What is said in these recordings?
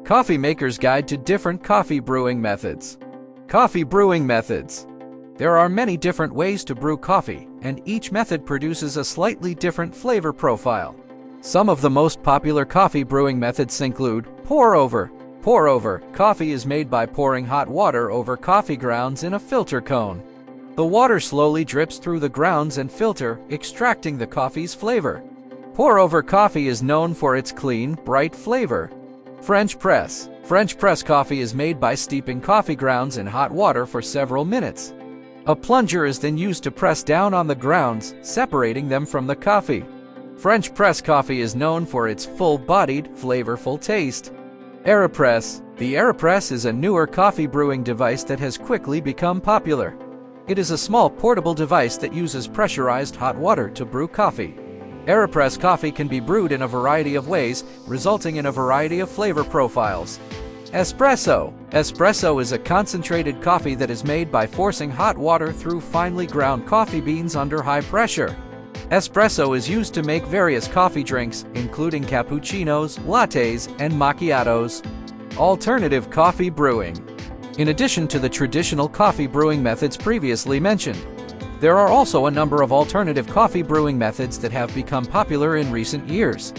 Coffee Maker's Guide to Different Coffee Brewing Methods. Coffee brewing methods. There are many different ways to brew coffee, and each method produces a slightly different flavor profile. Some of the most popular coffee brewing methods include pour-over. Pour-over coffee is made by pouring hot water over coffee grounds in a filter cone. The water slowly drips through the grounds and filter, extracting the coffee's flavor. Pour-over coffee is known for its clean, bright flavor. French press. French press coffee is made by steeping coffee grounds in hot water for several minutes. A plunger is then used to press down on the grounds, separating them from the coffee. French press coffee is known for its full-bodied, flavorful taste. AeroPress. The AeroPress is a newer coffee brewing device that has quickly become popular. It is a small portable device that uses pressurized hot water to brew coffee. AeroPress coffee can be brewed in a variety of ways, resulting in a variety of flavor profiles. Espresso. Espresso is a concentrated coffee that is made by forcing hot water through finely ground coffee beans under high pressure. Espresso is used to make various coffee drinks, including cappuccinos, lattes, and macchiatos. Alternative coffee brewing. In addition to the traditional coffee brewing methods previously mentioned, there are also a number of alternative coffee brewing methods that have become popular in recent years.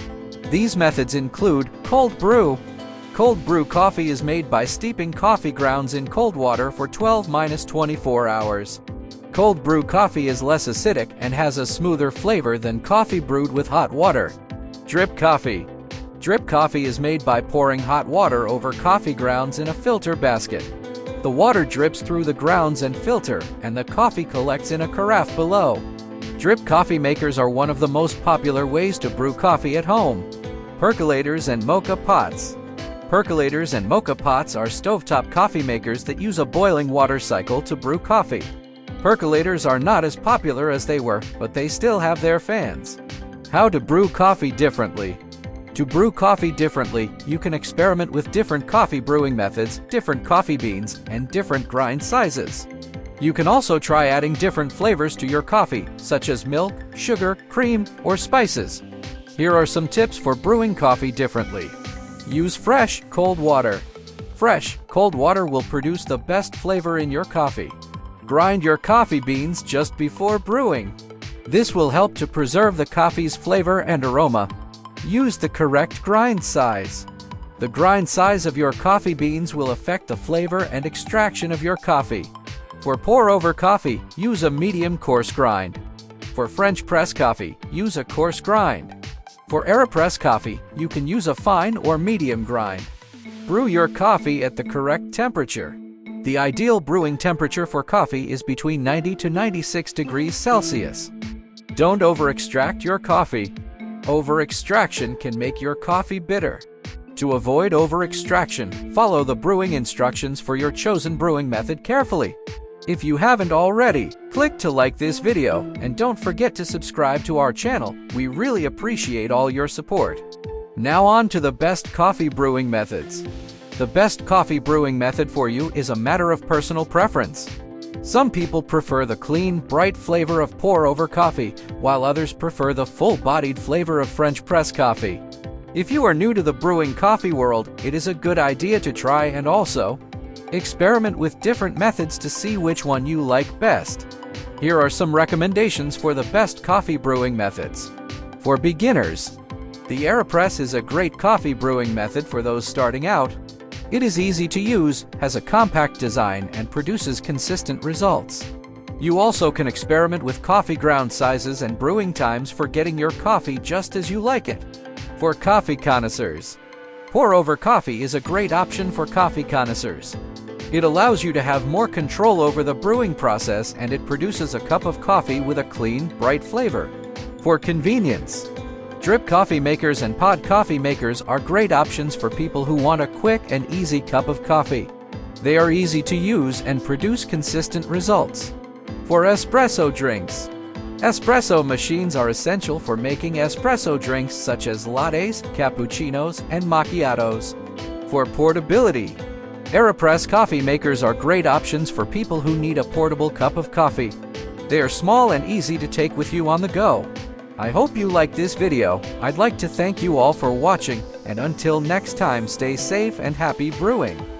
These methods include cold brew. Cold brew coffee is made by steeping coffee grounds in cold water for 12–24 hours. Cold brew coffee is less acidic and has a smoother flavor than coffee brewed with hot water. Drip coffee. Drip coffee is made by pouring hot water over coffee grounds in a filter basket. The water drips through the grounds and filter, and the coffee collects in a carafe below. Drip coffee makers are one of the most popular ways to brew coffee at home. Percolators and Moka pots. Percolators and Moka pots are stovetop coffee makers that use a boiling water cycle to brew coffee. Percolators are not as popular as they were, but they still have their fans. How to brew coffee differently. To brew coffee differently, you can experiment with different coffee brewing methods, different coffee beans, and different grind sizes. You can also try adding different flavors to your coffee, such as milk, sugar, cream, or spices. Here are some tips for brewing coffee differently. Use fresh, cold water. Fresh, cold water will produce the best flavor in your coffee. Grind your coffee beans just before brewing. This will help to preserve the coffee's flavor and aroma. Use the correct grind size. The grind size of your coffee beans will affect the flavor and extraction of your coffee. For pour-over coffee, use a medium coarse grind. For French press coffee, use a coarse grind. For AeroPress coffee, you can use a fine or medium grind. Brew your coffee at the correct temperature. The ideal brewing temperature for coffee is between 90 to 96 degrees Celsius. Don't over-extract your coffee. Over-extraction can make your coffee bitter. To avoid over-extraction, follow the brewing instructions for your chosen brewing method carefully. If you haven't already, click to like this video, and don't forget to subscribe to our channel. We really appreciate all your support. Now on to the best coffee brewing methods. The best coffee brewing method for you is a matter of personal preference. Some people prefer the clean, bright flavor of pour-over coffee, while others prefer the full-bodied flavor of French press coffee. If you are new to the brewing coffee world, it is a good idea to try and also experiment with different methods to see which one you like best. Here are some recommendations for the best coffee brewing methods. For beginners, the AeroPress is a great coffee brewing method for those starting out. It is easy to use, has a compact design, and produces consistent results. You also can experiment with coffee ground sizes and brewing times for getting your coffee just as you like it. For coffee connoisseurs, pour-over coffee is a great option for coffee connoisseurs. It allows you to have more control over the brewing process, and it produces a cup of coffee with a clean, bright flavor. For convenience, drip coffee makers and pod coffee makers are great options for people who want a quick and easy cup of coffee. They are easy to use and produce consistent results. For espresso drinks, espresso machines are essential for making espresso drinks such as lattes, cappuccinos, and macchiatos. For portability, AeroPress coffee makers are great options for people who need a portable cup of coffee. They are small and easy to take with you on the go. I hope you liked this video. I'd like to thank you all for watching. And until next time, stay safe and happy brewing!